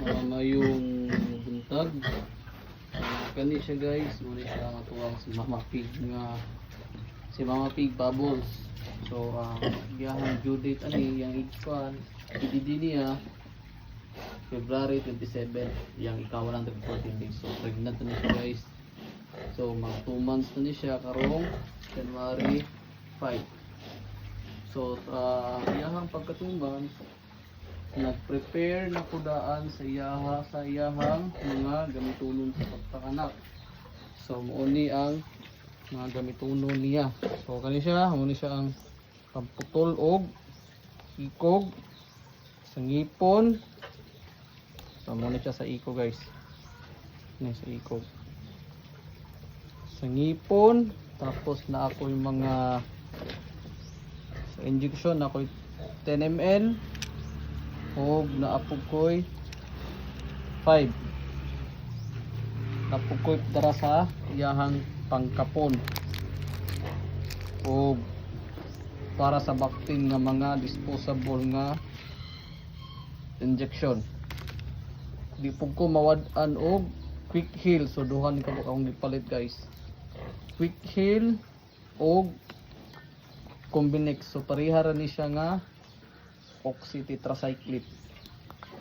mayong buntag. Kani siya guys, muna siya matuwang si Mama Pig nga si Mama Pig Bubbles. So giyahang due date ani yang ikuan ididi niya February 27 yang ikaw lang 14 days. So pregnant na siya guys. So mag 2 months na ni siya karong January 5. So iyahang pagka 2 months nag-prepare na kudaan sa iyahang mga gamitunon sa pagpakanak. So muuni ang mga gamitunon niya. So kani siya, muuni siya ang pamputol og ikog sa ngipon. So muuni siya sa ikog guys. Ni sa ikog. Sa ngipon, tapos na ako yung mga sa injection na ako 10 ml. Og naapog ko'y 5. Naapog ko'y dara sa iyahang pangkapon. Og para sa vaccine nga mga disposable nga injection. Di po ko mawad-an og quick heal. So duha ni kabuk akong gipalit guys. Quick heal og Combinex. So pareha ra ni siya nga oxy tetracycline.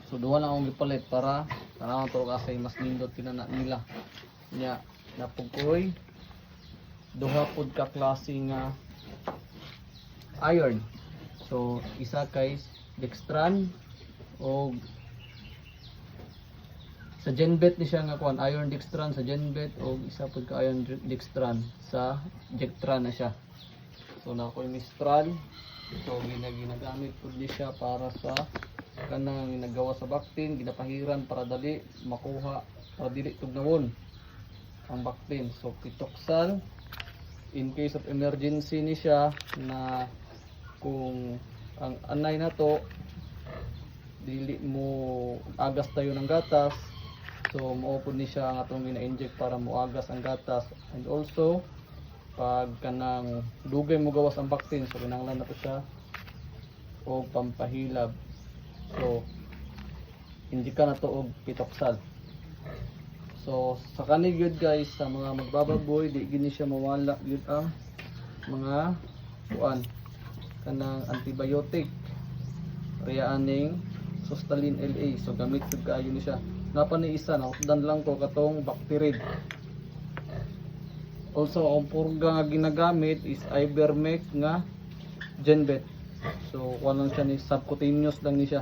So duha lang akong gipalit para tanaw to kasi mas nindot pinana nila. Nya napugoy duha pod ka klase nga iron. So isa kay dextran o sa Genbet ni siya nga kuan iron dextran sa Genbet o isa pod ka iron dextran sa Jectran na siya. So na ko mistral. So ginagamit po di siya para sa kanang nagawa sa vaccine, ginapahiran para dali makuha, para dili tugnawon ang vaccine. So pitoxal in case of emergency ni siya na kung ang anay na to dili mo agas tayo ng gatas. So mao po ni siya ang atong gina-inject para moagas ang gatas. And also pag kanang dugay mo gawas ang vaccine, so kinahanglan na to siya o pampahilab. So hindi ka na to og pitoxal. So sa kanil yun guys, sa mga magbababoy di gini siya mawala yun ang mga kuan kanang antibiotic riyaaning Sustalin LA. So gamit jud kaayo ni siya. Napa ni isa na dan lang ko katong Bacterid. Also, ang purga nga ginagamit is Ivermectin nga Genbet. So, walang siya ni subcutaneous lang ni siya.